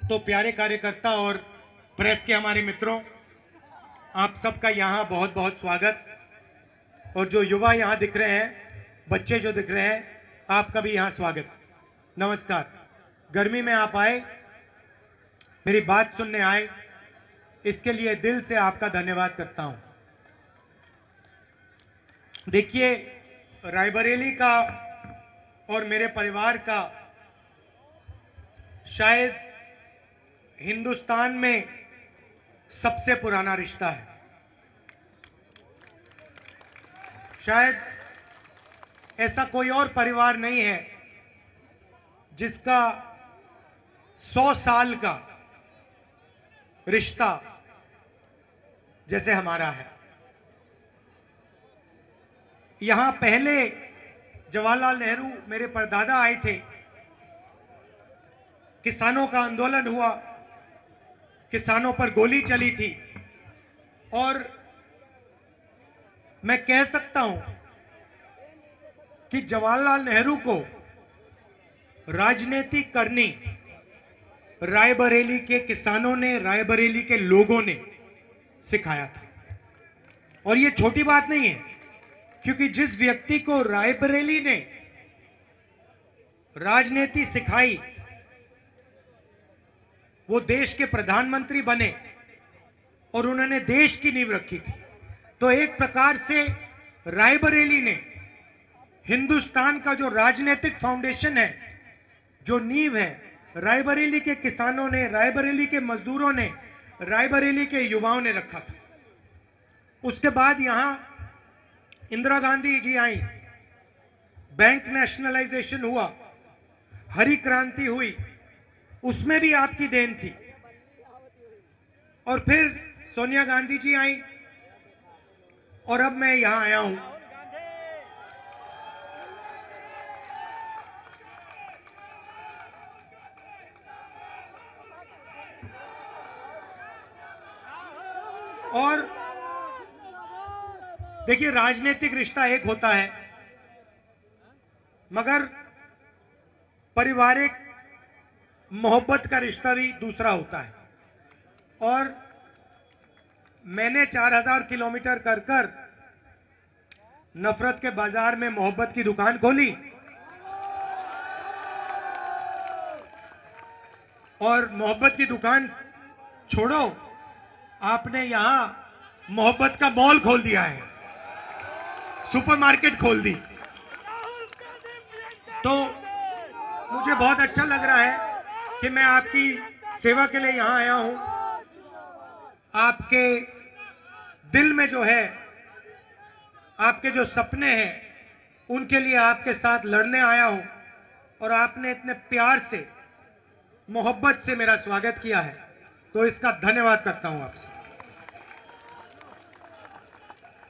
तो प्यारे कार्यकर्ता और प्रेस के हमारे मित्रों, आप सबका यहाँ बहुत बहुत स्वागत। और जो युवा यहाँ दिख रहे हैं, बच्चे जो दिख रहे हैं, आपका भी यहाँ स्वागत। नमस्कार। गर्मी में आप आए, मेरी बात सुनने आए, इसके लिए दिल से आपका धन्यवाद करता हूँ। देखिए, रायबरेली का और मेरे परिवार का शायद हिंदुस्तान में सबसे पुराना रिश्ता है। शायद ऐसा कोई और परिवार नहीं है जिसका 100 साल का रिश्ता जैसे हमारा है। यहां पहले जवाहरलाल नेहरू मेरे परदादा आए थे, किसानों का आंदोलन हुआ, किसानों पर गोली चली थी, और मैं कह सकता हूं कि जवाहरलाल नेहरू को राजनीति करनी रायबरेली के किसानों ने, रायबरेली के लोगों ने सिखाया था। और ये छोटी बात नहीं है, क्योंकि जिस व्यक्ति को रायबरेली ने राजनीति सिखाई वो देश के प्रधानमंत्री बने और उन्होंने देश की नींव रखी थी। तो एक प्रकार से रायबरेली ने हिंदुस्तान का जो राजनीतिक फाउंडेशन है, जो नींव है, रायबरेली के किसानों ने, रायबरेली के मजदूरों ने, रायबरेली के युवाओं ने रखा था। उसके बाद यहां इंदिरा गांधी जी आई, बैंक नेशनलाइजेशन हुआ, हरी क्रांति हुई, उसमें भी आपकी देन थी। और फिर सोनिया गांधी जी आई और अब मैं यहां आया हूं। और देखिए, राजनीतिक रिश्ता एक होता है, मगर पारिवारिक मोहब्बत का रिश्ता भी दूसरा होता है। और मैंने 4000 किलोमीटर कर कर नफरत के बाजार में मोहब्बत की दुकान खोली, और मोहब्बत की दुकान छोड़ो, आपने यहां मोहब्बत का मॉल खोल दिया है, सुपरमार्केट खोल दी। तो मुझे बहुत अच्छा लग रहा है कि मैं आपकी सेवा के लिए यहां आया हूं। आपके दिल में जो है, आपके जो सपने हैं, उनके लिए आपके साथ लड़ने आया हूं। और आपने इतने प्यार से, मोहब्बत से मेरा स्वागत किया है, तो इसका धन्यवाद करता हूं आपसे।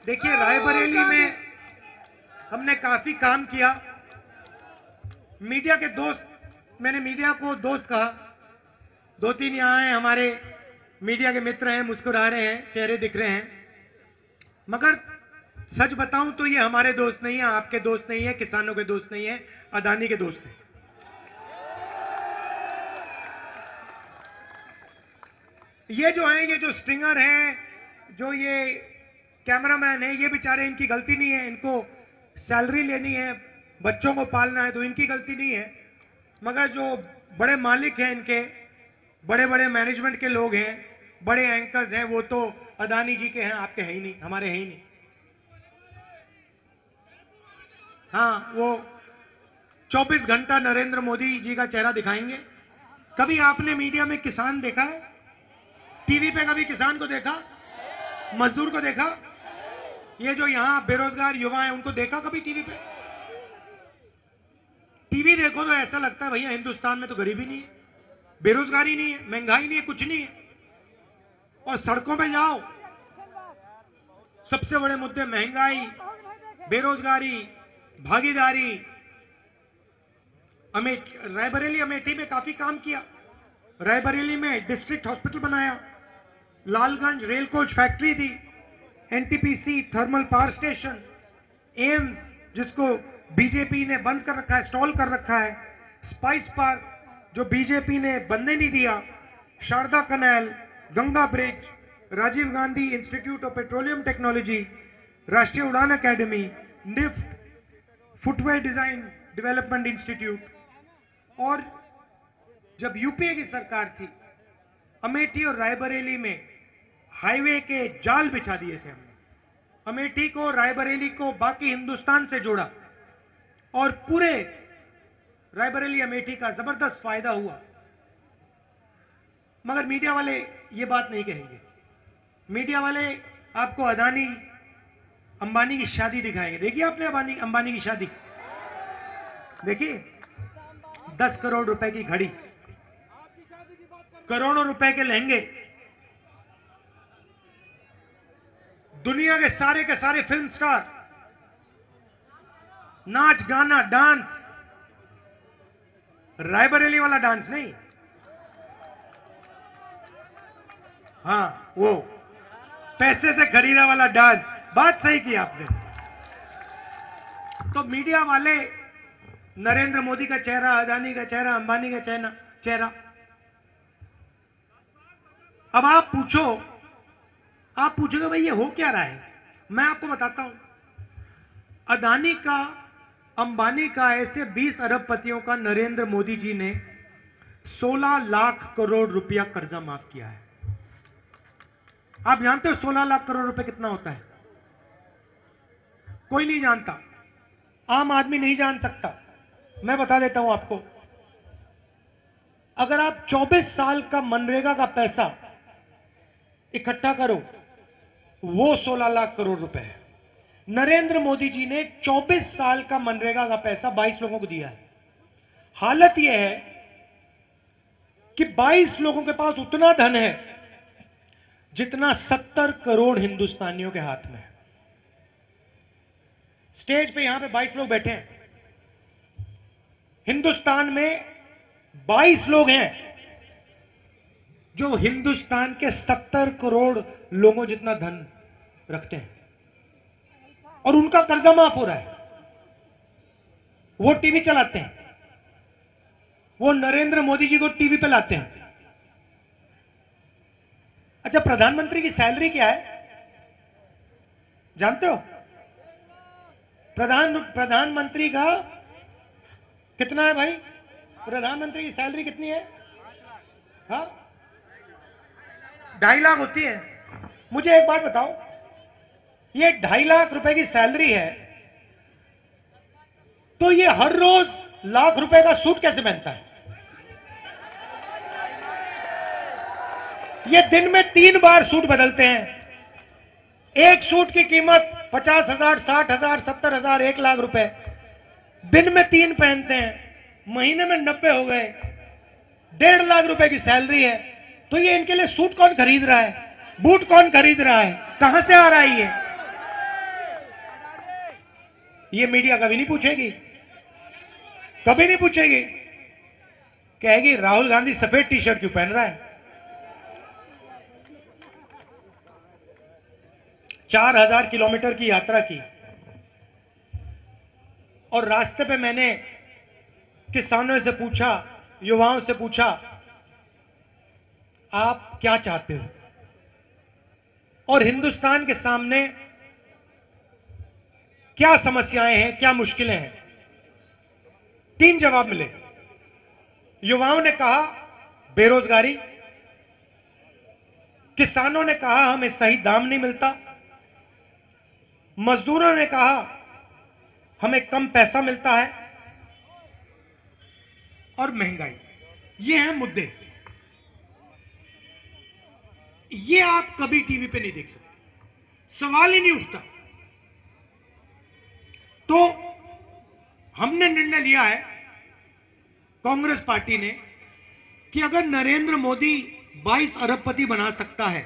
देखिए, रायबरेली में हमने काफी काम किया। मीडिया के दोस्त, मैंने मीडिया को दोस्त कहा, 2-3 यहां हैं, हमारे मीडिया के मित्र हैं, मुस्कुरा रहे हैं, चेहरे दिख रहे हैं। मगर सच बताऊं तो ये हमारे दोस्त नहीं है, आपके दोस्त नहीं है, किसानों के दोस्त नहीं है, अदानी के दोस्त हैं। ये जो हैं, ये जो स्ट्रिंगर हैं, जो ये कैमरामैन है, ये बेचारे, इनकी गलती नहीं है। इनको सैलरी लेनी है, बच्चों को पालना है, तो इनकी गलती नहीं है। मगर जो बड़े मालिक हैं, इनके बड़े बड़े मैनेजमेंट के लोग हैं, बड़े एंकर्स हैं, वो तो अदानी जी के हैं, आपके हैं ही नहीं, हमारे हैं ही नहीं। हाँ, वो 24 घंटा नरेंद्र मोदी जी का चेहरा दिखाएंगे। कभी आपने मीडिया में किसान देखा है? टीवी पे कभी किसान को देखा? मजदूर को देखा? ये जो यहां बेरोजगार युवा हैं, उनको देखा कभी टीवी पे? टीवी देखो तो ऐसा लगता है भैया हिंदुस्तान में तो गरीबी नहीं है, बेरोजगारी नहीं है, महंगाई नहीं है, कुछ नहीं है। और सड़कों पे जाओ, सबसे बड़े मुद्दे महंगाई, बेरोजगारी, भागीदारी। रायबरेली अमेठी में काफी काम किया। रायबरेली में डिस्ट्रिक्ट हॉस्पिटल बनाया, लालगंज रेल कोच फैक्ट्री दी, NTPC thermal power station, AIIMS जिसको बीजेपी ने बंद कर रखा है, स्टॉल कर रखा है, स्पाइस पार्क जो बीजेपी ने बनने नहीं दिया, Sharda canal, Ganga bridge, Rajiv Gandhi Institute of Petroleum Technology, Rashtriya Udan Academy, NIFT, footwear design development institute. और जब यूपीए की सरकार थी, अमेठी और रायबरेली में हाईवे के जाल बिछा दिए थे हमने। अमेठी को, रायबरेली को बाकी हिंदुस्तान से जोड़ा और पूरे रायबरेली अमेठी का जबरदस्त फायदा हुआ। मगर मीडिया वाले ये बात नहीं कहेंगे। मीडिया वाले आपको अदानी अंबानी की शादी दिखाएंगे। देखिए आपने अंबानी की शादी देखिए, 10 करोड़ रुपए की घड़ी, करोड़ों रुपए के लहंगे, दुनिया के सारे फिल्म स्टार, नाच गाना डांस, रायबरेली वाला डांस नहीं, हां वो पैसे से खरीदा वाला डांस। बात सही की आपने। तो मीडिया वाले नरेंद्र मोदी का चेहरा, अदानी का चेहरा, अंबानी का चेहरा। अब आप पूछोगे भाई ये हो क्या रहा है। मैं आपको बताता हूं। अदानी का, अंबानी का, ऐसे 20 अरबपतियों का नरेंद्र मोदी जी ने 16 लाख करोड़ रुपया कर्जा माफ किया है। आप जानते हो 16 लाख करोड़ रुपए कितना होता है? कोई नहीं जानता, आम आदमी नहीं जान सकता। मैं बता देता हूं आपको। अगर आप 24 साल का मनरेगा का पैसा इकट्ठा करो, वो 16 लाख करोड़ रुपए है। नरेंद्र मोदी जी ने 24 साल का मनरेगा का पैसा 22 लोगों को दिया है। हालत यह है कि 22 लोगों के पास उतना धन है जितना 70 करोड़ हिंदुस्तानियों के हाथ में है। स्टेज पे यहां पे 22 लोग बैठे हैं। हिंदुस्तान में 22 लोग हैं जो हिंदुस्तान के 70 करोड़ लोगों जितना धन रखते हैं, और उनका कर्जा माफ हो रहा है। वो टीवी चलाते हैं, वो नरेंद्र मोदी जी को टीवी पे लाते हैं। अच्छा, प्रधानमंत्री की सैलरी क्या है जानते हो? प्रधानमंत्री का कितना है भाई? प्रधानमंत्री की सैलरी कितनी है? हाँ, 2.5 लाख होती है। मुझे एक बात बताओ, ये 2.5 लाख रुपए की सैलरी है, तो ये हर रोज लाख रुपए का सूट कैसे पहनता है? ये दिन में 3 बार सूट बदलते हैं। एक सूट की कीमत 50,000, 60,000, 70,000, 1 लाख रुपए। दिन में 3 पहनते हैं, महीने में 90 हो गए, 1.5 लाख रुपए की सैलरी है। तो ये इनके लिए सूट कौन खरीद रहा है? बूट कौन खरीद रहा है? कहां से आ रहा है ये मीडिया कभी नहीं पूछेगी, कभी नहीं पूछेगी। कहेगी राहुल गांधी सफेद टी शर्ट क्यों पहन रहा है? 4,000 किलोमीटर की यात्रा की, और रास्ते पे मैंने किसानों से पूछा, युवाओं से पूछा, आप क्या चाहते हो? और हिंदुस्तान के सामने क्या समस्याएं हैं, क्या मुश्किलें हैं? 3 जवाब मिले। युवाओं ने कहा बेरोजगारी, किसानों ने कहा हमें सही दाम नहीं मिलता, मजदूरों ने कहा हमें कम पैसा मिलता है, और महंगाई। ये हैं मुद्दे। ये आप कभी टीवी पे नहीं देख सकते, सवाल ही नहीं उठता। तो हमने निर्णय लिया है, कांग्रेस पार्टी ने, कि अगर नरेंद्र मोदी 22 अरबपति बना सकता है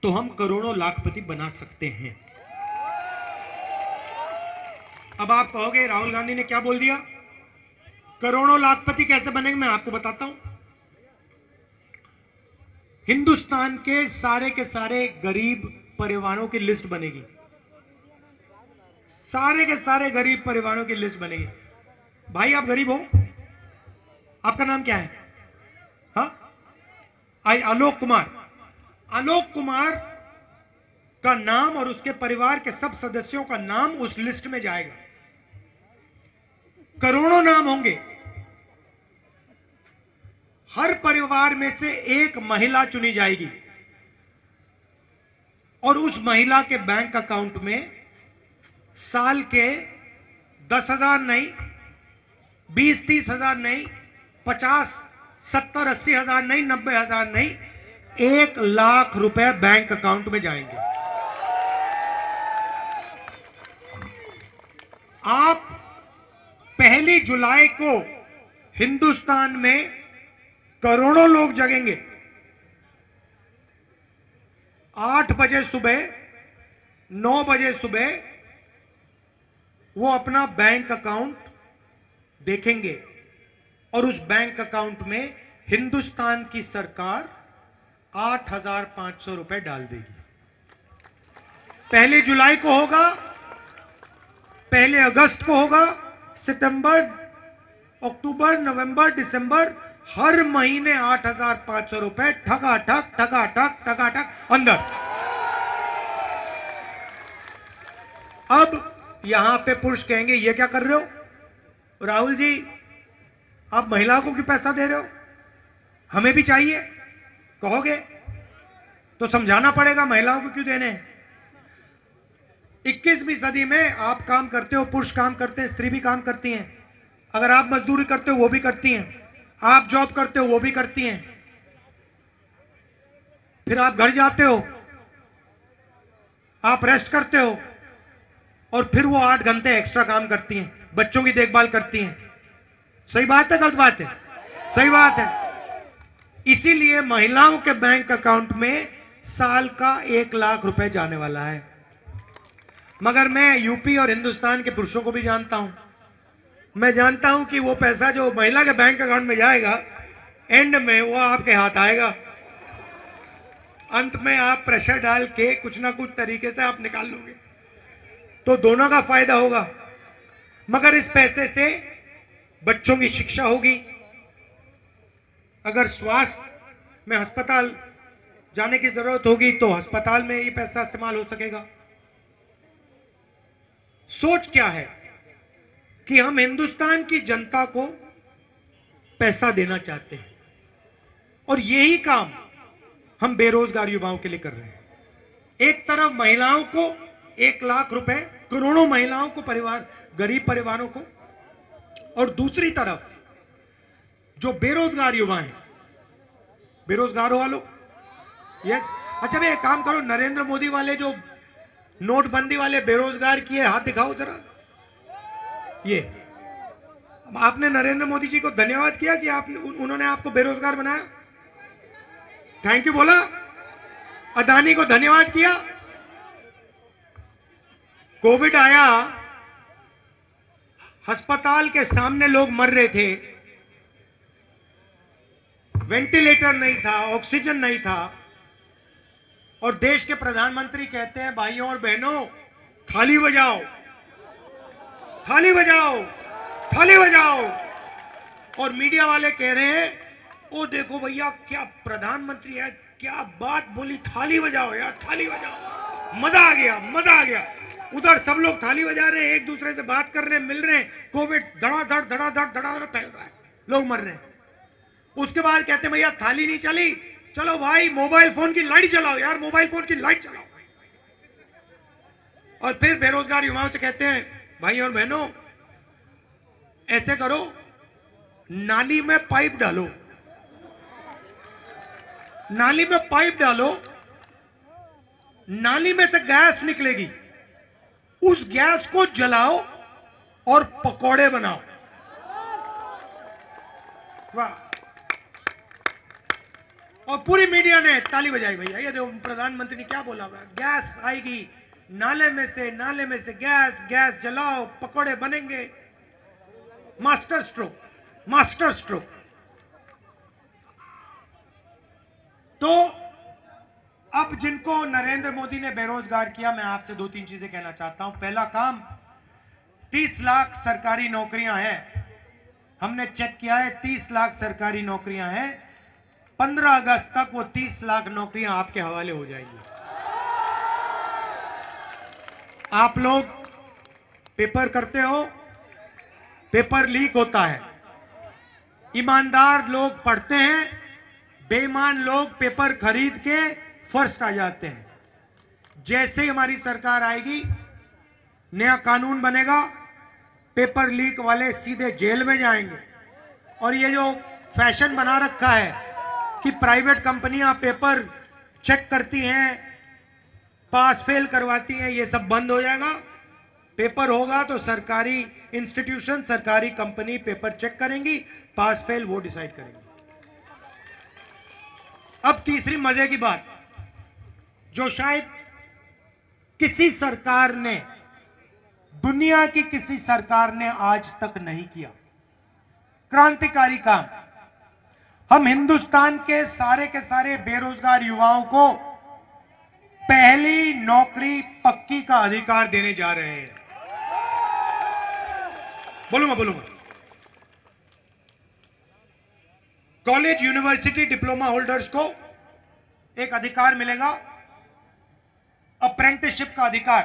तो हम करोड़ों लाखपति बना सकते हैं। अब आप कहोगे राहुल गांधी ने क्या बोल दिया, करोड़ों लाखपति कैसे बनेंगे? मैं आपको बताता हूं। हिंदुस्तान के सारे गरीब परिवारों की लिस्ट बनेगी, सारे के सारे गरीब परिवारों की लिस्ट बनेगी। भाई आप गरीब हो, आपका नाम क्या है? हाँ, आलोक कुमार का नाम और उसके परिवार के सब सदस्यों का नाम उस लिस्ट में जाएगा। करोड़ों नाम होंगे। हर परिवार में से एक महिला चुनी जाएगी और उस महिला के बैंक अकाउंट में साल के 10,000 नहीं, 20-30 हजार नहीं, 50-70-80 हजार नहीं, 90 हजार नहीं, 1 लाख रुपए बैंक अकाउंट में जाएंगे। आप 1 जुलाई को हिंदुस्तान में करोड़ों लोग जगेंगे। 8 बजे सुबह, 9 बजे सुबह वो अपना बैंक अकाउंट देखेंगे और उस बैंक अकाउंट में हिंदुस्तान की सरकार 8,500 रुपए डाल देगी। 1 जुलाई को होगा, 1 अगस्त को होगा, सितंबर, अक्टूबर, नवंबर, दिसंबर, हर महीने 8,500 रुपए ठगाठक ठगाठक ठगाठक अंदर। अब यहां पे पुरुष कहेंगे ये क्या कर रहे हो राहुल जी, आप महिलाओं को क्यों पैसा दे रहे हो, हमें भी चाहिए कहोगे तो समझाना पड़ेगा महिलाओं को क्यों देने हैं। 21वीं सदी में आप काम करते हो, पुरुष काम करते हैं, स्त्री भी काम करती हैं। अगर आप मजदूरी करते हो वो भी करती हैं, आप जॉब करते हो वो भी करती हैं, फिर आप घर जाते हो, आप रेस्ट करते हो और फिर वो 8 घंटे एक्स्ट्रा काम करती हैं, बच्चों की देखभाल करती हैं। सही बात है गलत बात है? सही बात है। इसीलिए महिलाओं के बैंक अकाउंट में साल का 1 लाख रुपए जाने वाला है। मगर मैं यूपी और हिंदुस्तान के पुरुषों को भी जानता हूं। मैं जानता हूं कि वो पैसा जो महिला के बैंक अकाउंट में जाएगा, एंड में वो आपके हाथ आएगा। अंत में आप प्रेशर डाल के कुछ ना कुछ तरीके से आप निकाल लोगे, तो दोनों का फायदा होगा। मगर इस पैसे से बच्चों की शिक्षा होगी। अगर स्वास्थ्य में अस्पताल जाने की जरूरत होगी तो अस्पताल में ये पैसा इस्तेमाल हो सकेगा। सोच क्या है कि हम हिंदुस्तान की जनता को पैसा देना चाहते हैं और यही काम हम बेरोजगार युवाओं के लिए कर रहे हैं। एक तरफ महिलाओं को 1 लाख रुपए, करोड़ों महिलाओं को, परिवार, गरीब परिवारों को, और दूसरी तरफ जो बेरोजगार युवा हैं, बेरोजगार वालों, यस। अच्छा मैं एक काम करो, नरेंद्र मोदी वाले जो नोटबंदी वाले बेरोजगार किए, हाथ दिखाओ जरा। ये आपने नरेंद्र मोदी जी को धन्यवाद किया कि उन्होंने आपको बेरोजगार बनाया? थैंक यू बोला? अदानी को धन्यवाद किया? कोविड आया, अस्पताल के सामने लोग मर रहे थे, वेंटिलेटर नहीं था, ऑक्सीजन नहीं था, और देश के प्रधानमंत्री कहते हैं भाइयों और बहनों थाली बजाओ, थाली बजाओ, थाली बजाओ। और मीडिया वाले कह रहे हैं ओ देखो भैया क्या प्रधानमंत्री है, क्या बात बोली, थाली बजाओ यार, थाली बजाओ। मजा आ गया, मजा आ गया। उधर सब लोग थाली बजा रहे हैं, एक दूसरे से बात कर रहे हैं, मिल रहे हैं, कोविड धड़ाधड़ धड़ाधड़ धड़ाधड़ फैल रहा है, लोग मर रहे हैं। उसके बाद कहते हैं भैया थाली नहीं चली, चलो भाई मोबाइल फोन की लाइट जलाओ यार, मोबाइल फोन की लाइट जलाओ। और फिर बेरोजगार युवाओं से कहते हैं भाई और बहनों ऐसे करो, नाली में पाइप डालो, नाली में पाइप डालो, नाली में से गैस निकलेगी, उस गैस को जलाओ और पकौड़े बनाओ। वाह। और पूरी मीडिया ने ताली बजाई भैया, ये देखो प्रधानमंत्री ने क्या बोला हुआ, गैस आएगी नाले में से, नाले में से गैस, गैस जलाओ, पकौड़े बनेंगे। Master stroke, master stroke. तो अब जिनको नरेंद्र मोदी ने बेरोजगार किया, मैं आपसे 2-3 चीजें कहना चाहता हूं। पहला काम, 30 लाख सरकारी नौकरियां हैं, हमने चेक किया है, 30 लाख सरकारी नौकरियां हैं। 15 अगस्त तक वो 30 लाख नौकरियां आपके हवाले हो जाएंगी। आप लोग पेपर करते हो, पेपर लीक होता है, ईमानदार लोग पढ़ते हैं, बेईमान लोग पेपर खरीद के फर्स्ट आ जाते हैं। जैसे ही हमारी सरकार आएगी, नया कानून बनेगा, पेपर लीक वाले सीधे जेल में जाएंगे। और ये जो फैशन बना रखा है कि प्राइवेट कंपनियां पेपर चेक करती हैं, पास फेल करवाती हैं, ये सब बंद हो जाएगा। पेपर होगा तो सरकारी इंस्टीट्यूशन, सरकारी कंपनी पेपर चेक करेंगी, पास फेल वो डिसाइड करेंगी। अब तीसरी मजे की बात, जो शायद किसी सरकार ने, दुनिया की किसी सरकार ने आज तक नहीं किया, क्रांतिकारी काम। हम हिंदुस्तान के सारे बेरोजगार युवाओं को पहली नौकरी पक्की का अधिकार देने जा रहे हैं। बोलूंगा। कॉलेज, यूनिवर्सिटी, डिप्लोमा होल्डर्स को एक अधिकार मिलेगा, अप्रेंटिसशिप का अधिकार।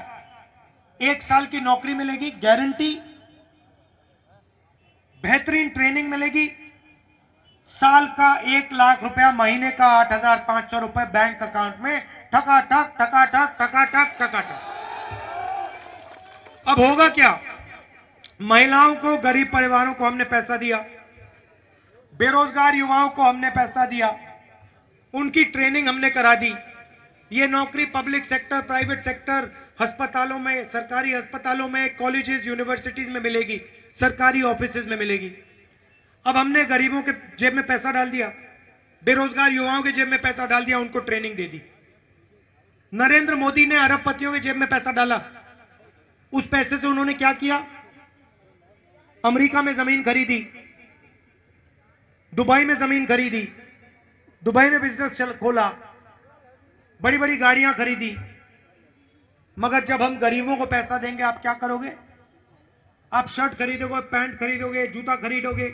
1 साल की नौकरी मिलेगी, गारंटी, बेहतरीन ट्रेनिंग मिलेगी, साल का 1 लाख रुपया, महीने का 8,500 रुपए बैंक अकाउंट में ठकाठक। अब होगा क्या? महिलाओं को, गरीब परिवारों को हमने पैसा दिया, बेरोजगार युवाओं को हमने पैसा दिया, उनकी ट्रेनिंग हमने करा दी। ये नौकरी पब्लिक सेक्टर, प्राइवेट सेक्टर, अस्पतालों में, सरकारी अस्पतालों में, कॉलेजेस, यूनिवर्सिटीज में मिलेगी, सरकारी ऑफिसेज में मिलेगी। अब हमने गरीबों के जेब में पैसा डाल दिया, बेरोजगार युवाओं के जेब में पैसा डाल दिया, उनको ट्रेनिंग दे दी। नरेंद्र मोदी ने अरबपतियों के जेब में पैसा डाला, उस पैसे से उन्होंने क्या किया? अमेरिका में जमीन खरीदी, दुबई में जमीन खरीदी, दुबई में बिजनेस खोला, बड़ी बड़ी गाड़ियां खरीदी। मगर जब हम गरीबों को पैसा देंगे, आप क्या करोगे? आप शर्ट खरीदोगे, पैंट खरीदोगे, जूता खरीदोगे,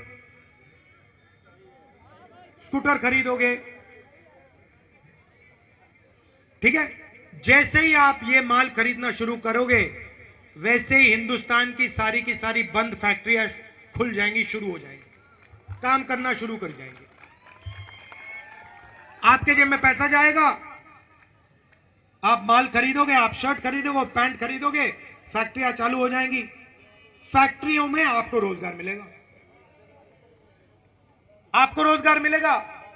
स्कूटर खरीदोगे, ठीक है? जैसे ही आप ये माल खरीदना शुरू करोगे, वैसे ही हिंदुस्तान की सारी बंद फैक्ट्रियां खुल जाएंगी, शुरू हो जाएंगी, काम करना शुरू कर जाएंगे। आपके जेब में पैसा जाएगा, आप माल खरीदोगे, आप शर्ट खरीदोगे, पैंट खरीदोगे, फैक्ट्रियां चालू हो जाएंगी, फैक्ट्रियों में आपको रोजगार मिलेगा, आपको रोजगार मिलेगा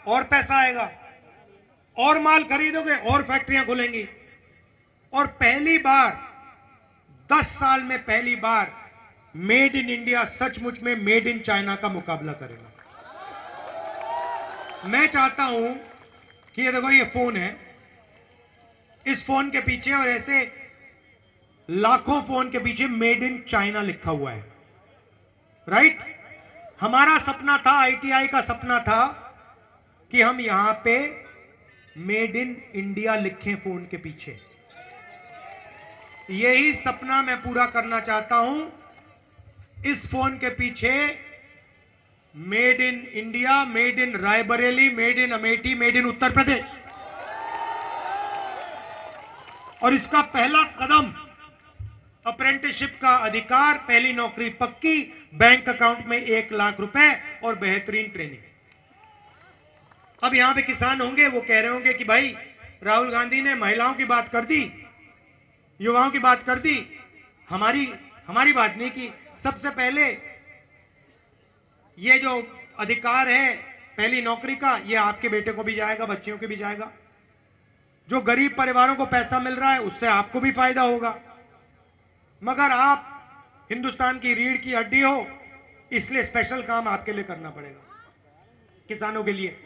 और पैसा आएगा, और माल खरीदोगे और फैक्ट्रियां खुलेंगी। और पहली बार 10 साल में पहली बार मेड इन इंडिया सचमुच में मेड इन चाइना का मुकाबला करेगा। मैं चाहता हूं कि ये देखो, ये फोन है, इस फोन के पीछे और ऐसे लाखों फोन के पीछे मेड इन चाइना लिखा हुआ है, राइट? हमारा सपना था, आईटीआई का सपना था कि हम यहां पे मेड इन इंडिया लिखें फोन के पीछे। यही सपना मैं पूरा करना चाहता हूं। इस फोन के पीछे made in India, made in Raebareli, made in Amethi, made in Uttar Pradesh. और इसका पहला कदम अप्रेंटिसशिप का अधिकार, पहली नौकरी पक्की, बैंक अकाउंट में 1 लाख रुपए और बेहतरीन ट्रेनिंग। अब यहां पे किसान होंगे, वो कह रहे होंगे कि भाई राहुल गांधी ने महिलाओं की बात कर दी, युवाओं की बात कर दी, हमारी बात नहीं की। सबसे पहले ये जो अधिकार है पहली नौकरी का, ये आपके बेटे को भी जाएगा, बच्चियों को भी जाएगा। जो गरीब परिवारों को पैसा मिल रहा है, उससे आपको भी फायदा होगा। मगर आप हिंदुस्तान की रीढ़ की हड्डी हो, इसलिए स्पेशल काम आपके लिए करना पड़ेगा, किसानों के लिए।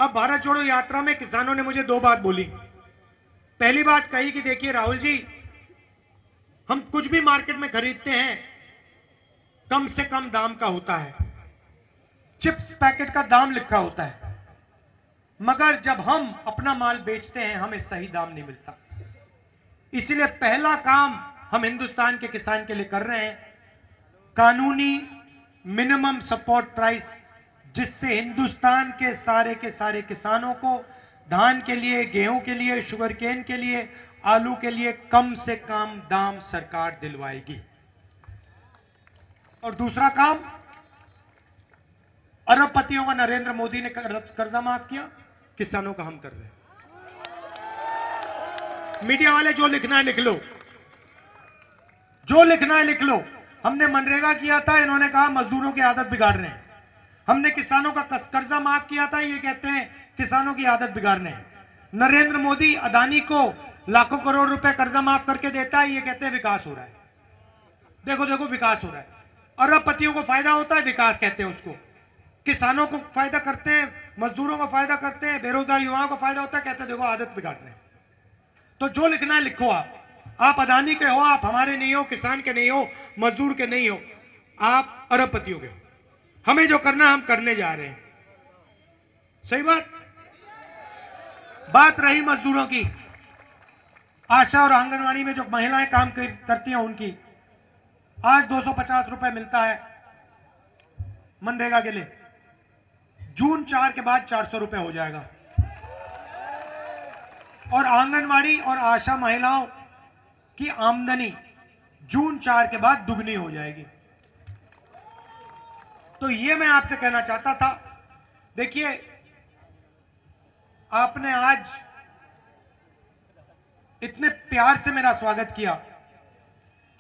अब भारत जोड़ो यात्रा में किसानों ने मुझे 2 बात बोली। पहली बात कही कि देखिए राहुल जी, हम कुछ भी मार्केट में खरीदते हैं कम से कम दाम का होता है, चिप्स पैकेट का दाम लिखा होता है, मगर जब हम अपना माल बेचते हैं हमें सही दाम नहीं मिलता। इसलिए पहला काम हम हिंदुस्तान के किसान के लिए कर रहे हैं, कानूनी मिनिमम सपोर्ट प्राइस जिससे हिंदुस्तान के सारे किसानों को धान के लिए, गेहूं के लिए, शुगर केन के लिए, आलू के लिए कम से कम दाम सरकार दिलवाएगी। और दूसरा काम, अरबपतियों का नरेंद्र मोदी ने कर्जा माफ किया, किसानों का हम कर रहे हैं। मीडिया वाले जो लिखना है लिख लो, जो लिखना है लिख लो। हमने मनरेगा किया था, इन्होंने कहा मजदूरों की आदत बिगाड़ रहे हैं। हमने किसानों का कर्जा माफ किया था, ये कहते हैं किसानों की आदत बिगाड़ने हैं। नरेंद्र मोदी अदानी को लाखों करोड़ रुपए कर्जा माफ करके देता है, ये कहते हैं विकास हो रहा है। देखो देखो विकास हो रहा है। अरबपतियों को फायदा होता है, विकास कहते हैं उसको। किसानों को फायदा करते हैं, मजदूरों को फायदा करते हैं, बेरोजगार युवाओं को फायदा होता है, कहते हैं देखो आदत बिगाड़ रहे हैं। तो जो लिखना है लिखो। आप अदानी के हो, आप हमारे नहीं हो, किसान के नहीं हो, मजदूर के नहीं हो, आप अरबपतियों के हो। हमें जो करना हम करने जा रहे हैं। सही बात रही मजदूरों की, आशा और आंगनवाड़ी में जो महिलाएं काम करती हैं उनकी आज 250 रुपए मिलता है मनरेगा के लिए। जून 4 के बाद 400 रुपए हो जाएगा। और आंगनवाड़ी और आशा महिलाओं की आमदनी जून 4 के बाद दुगनी हो जाएगी। तो ये मैं आपसे कहना चाहता था। देखिए, आपने आज इतने प्यार से मेरा स्वागत किया,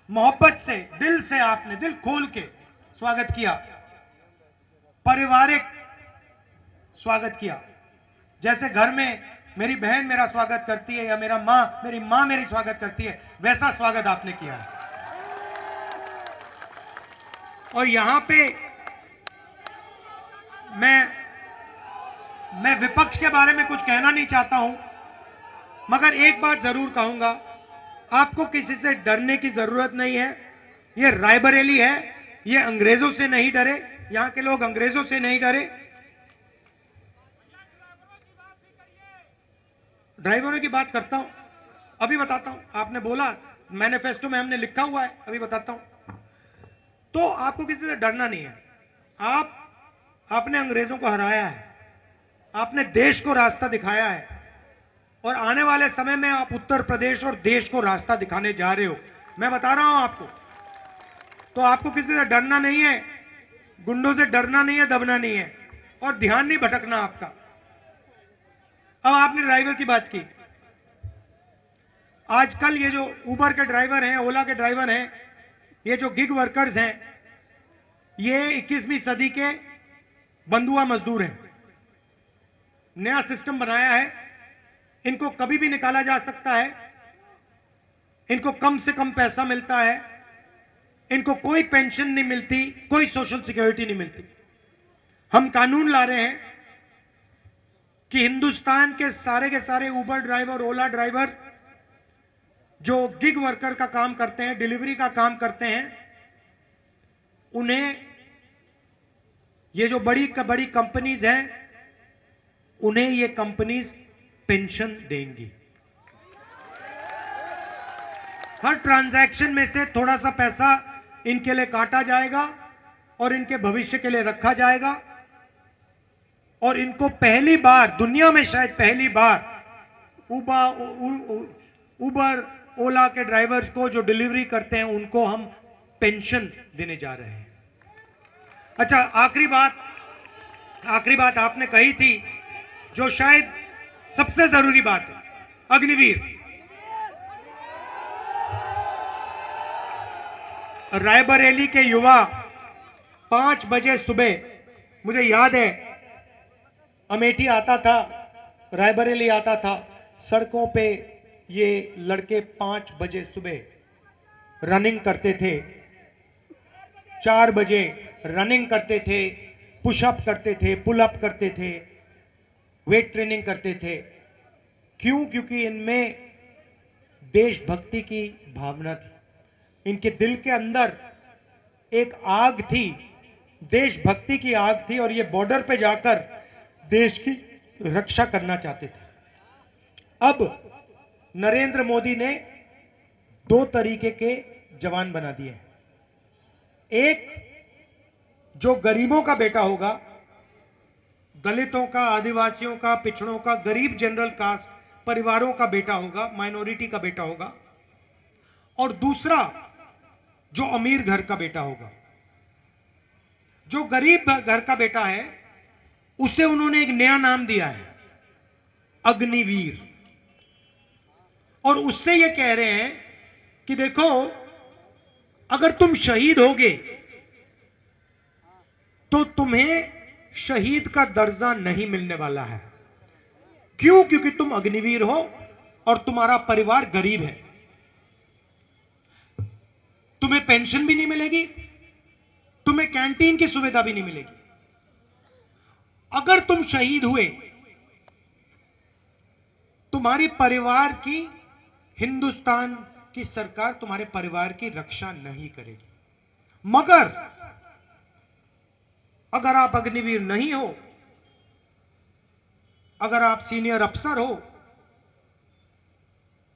मोहब्बत से, दिल से, आपने दिल खोल के स्वागत किया, पारिवारिक स्वागत किया। जैसे घर में मेरी बहन मेरा स्वागत करती है या मेरी मां मेरी स्वागत करती है, वैसा स्वागत आपने किया है। और यहां पे मैं विपक्ष के बारे में कुछ कहना नहीं चाहता हूं, मगर एक बात जरूर कहूंगा, आपको किसी से डरने की जरूरत नहीं है। ये रायबरेली है, ये अंग्रेजों से नहीं डरे, यहां के लोग अंग्रेजों से नहीं डरे। ड्राइवरों की बात करता हूं, अभी बताता हूं। आपने बोला मैनिफेस्टो में हमने लिखा हुआ है, अभी बताता हूं। तो आपको किसी से डरना नहीं है। आपने अंग्रेजों को हराया है, आपने देश को रास्ता दिखाया है, और आने वाले समय में आप उत्तर प्रदेश और देश को रास्ता दिखाने जा रहे हो। मैं बता रहा हूं आपको। तो आपको किसी से डरना नहीं है, गुंडों से डरना नहीं है, दबना नहीं है, और ध्यान नहीं भटकना आपका। अब आपने ड्राइवर की बात की। आजकल ये जो उबर के ड्राइवर हैं, ओला के ड्राइवर हैं, ये जो गिग वर्कर्स हैं, ये 21वीं सदी के बंधुआ मजदूर हैं। नया सिस्टम बनाया है, इनको कभी भी निकाला जा सकता है, इनको कम से कम पैसा मिलता है, इनको कोई पेंशन नहीं मिलती, कोई सोशल सिक्योरिटी नहीं मिलती। हम कानून ला रहे हैं कि हिंदुस्तान के सारे उबर ड्राइवर, ओला ड्राइवर जो गिग वर्कर का काम करते हैं, डिलीवरी का काम करते हैं, उन्हें ये जो बड़ी कंपनीज हैं, उन्हें ये कंपनीज पेंशन देंगी। हर ट्रांजैक्शन में से थोड़ा सा पैसा इनके लिए काटा जाएगा और इनके भविष्य के लिए रखा जाएगा। और इनको पहली बार, दुनिया में शायद पहली बार, उबर ओला के ड्राइवर्स को जो डिलीवरी करते हैं उनको हम पेंशन देने जा रहे हैं। अच्छा, आखिरी बात आपने कही थी, जो शायद सबसे जरूरी बात है, अग्निवीर। रायबरेली के युवा 5 बजे सुबह, मुझे याद है, अमेठी आता था, रायबरेली आता था, सड़कों पे ये लड़के 5 बजे सुबह रनिंग करते थे, 4 बजे रनिंग करते थे, पुशअप करते थे, पुलअप करते थे, वेट ट्रेनिंग करते थे। क्यों? क्योंकि इनमें देशभक्ति की भावना थी। इनके दिल के अंदर एक आग थी, देशभक्ति की आग थी, और ये बॉर्डर पे जाकर देश की रक्षा करना चाहते थे। अब नरेंद्र मोदी ने 2 तरीके के जवान बना दिए। एक जो गरीबों का बेटा होगा, दलितों का, आदिवासियों का, पिछड़ों का, गरीब जनरल कास्ट परिवारों का बेटा होगा, माइनॉरिटी का बेटा होगा, और दूसरा जो अमीर घर का बेटा होगा। जो गरीब घर का बेटा है उसे उन्होंने एक नया नाम दिया है, अग्निवीर। और उससे ये कह रहे हैं कि देखो, अगर तुम शहीद होगे तो तुम्हें शहीद का दर्जा नहीं मिलने वाला है। क्यों? क्योंकि तुम अग्निवीर हो और तुम्हारा परिवार गरीब है। तुम्हें पेंशन भी नहीं मिलेगी, तुम्हें कैंटीन की सुविधा भी नहीं मिलेगी। अगर तुम शहीद हुए, तुम्हारी परिवार की, हिंदुस्तान की सरकार तुम्हारे परिवार की रक्षा नहीं करेगी। मगर अगर आप अग्निवीर नहीं हो, अगर आप सीनियर अफसर हो,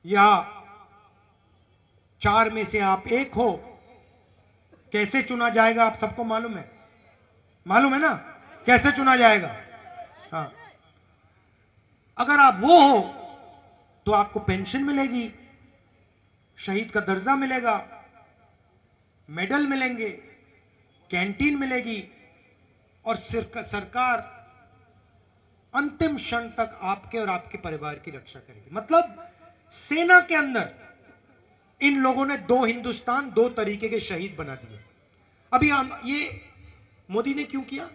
या 4 में से आप एक हो, कैसे चुना जाएगा आप सबको मालूम है? मालूम है ना कैसे चुना जाएगा? हाँ, अगर आप वो हो तो आपको पेंशन मिलेगी, शहीद का दर्जा मिलेगा, मेडल मिलेंगे, कैंटीन मिलेगी, और सरकार अंतिम क्षण तक आपके और आपके परिवार की रक्षा करेगी। मतलब सेना के अंदर इन लोगों ने 2 हिंदुस्तान, 2 तरीके के शहीद बना दिए। अभी ये मोदी ने क्यों किया?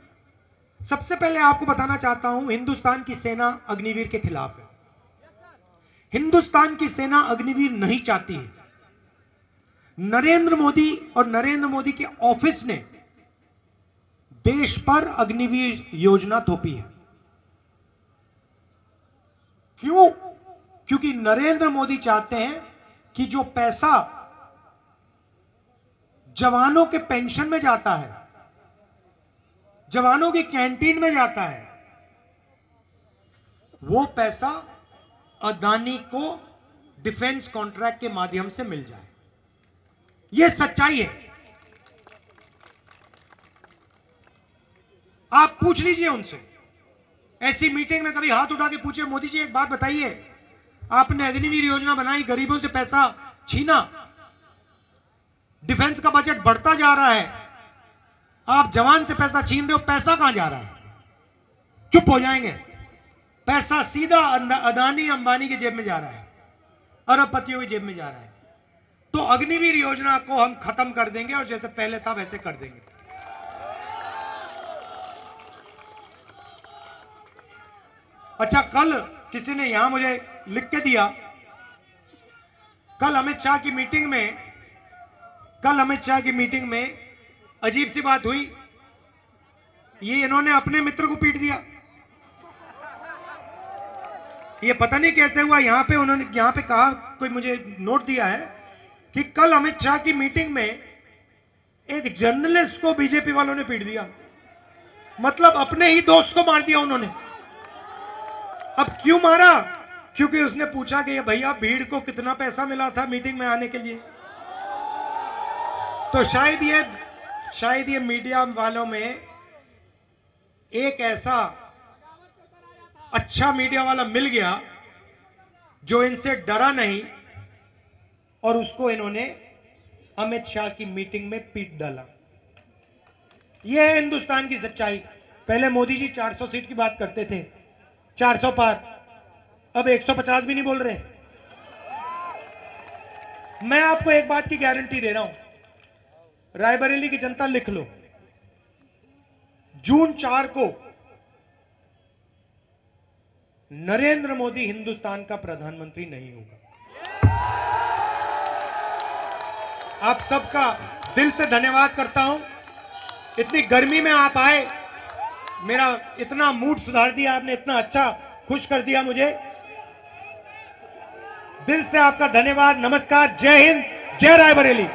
सबसे पहले आपको बताना चाहता हूं, हिंदुस्तान की सेना अग्निवीर के खिलाफ है। हिंदुस्तान की सेना अग्निवीर नहीं चाहती है। नरेंद्र मोदी और नरेंद्र मोदी के ऑफिस ने देश पर अग्निवीर योजना थोपी है। क्यों? क्योंकि नरेंद्र मोदी चाहते हैं कि जो पैसा जवानों के पेंशन में जाता है, जवानों की कैंटीन में जाता है, वो पैसा अदानी को डिफेंस कॉन्ट्रैक्ट के माध्यम से मिल जाए। यह सच्चाई है। आप पूछ लीजिए उनसे, ऐसी मीटिंग में कभी हाथ उठा के पूछे, मोदी जी एक बात बताइए, आपने अग्निवीर योजना बनाई, गरीबों से पैसा छीना, डिफेंस का बजट बढ़ता जा रहा है, आप जवान से पैसा छीन रहे हो, पैसा कहां जा रहा है? चुप हो जाएंगे। पैसा सीधा अदानी अंबानी की जेब में जा रहा है, अरबपतियों की जेब में जा रहा है। तो अग्निवीर योजना को हम खत्म कर देंगे और जैसे पहले था वैसे कर देंगे। अच्छा, कल किसी ने यहां मुझे लिख के दिया, कल अमित शाह की मीटिंग में अजीब सी बात हुई। ये इन्होंने अपने मित्र को पीट दिया। ये पता नहीं कैसे हुआ। यहां पे कहा, कोई मुझे नोट दिया है कि कल अमित शाह की मीटिंग में एक जर्नलिस्ट को बीजेपी वालों ने पीट दिया। मतलब अपने ही दोस्त को मार दिया उन्होंने। अब क्यों मारा? क्योंकि उसने पूछा कि ये भैया, भीड़ को कितना पैसा मिला था मीटिंग में आने के लिए। तो शायद ये मीडिया वालों में एक ऐसा अच्छा मीडिया वाला मिल गया जो इनसे डरा नहीं, और उसको इन्होंने अमित शाह की मीटिंग में पीट डाला। यह है हिंदुस्तान की सच्चाई। पहले मोदी जी 400 सीट की बात करते थे, 400 पार, अब 150 भी नहीं बोल रहे। मैं आपको एक बात की गारंटी दे रहा हूं, रायबरेली की जनता लिख लो, जून 4 को नरेंद्र मोदी हिंदुस्तान का प्रधानमंत्री नहीं होगा। आप सबका दिल से धन्यवाद करता हूं। इतनी गर्मी में आप आए, मेरा इतना मूड सुधार दिया आपने, इतना अच्छा खुश कर दिया मुझे। दिल से आपका धन्यवाद। नमस्कार, जय हिंद, जय रायबरेली।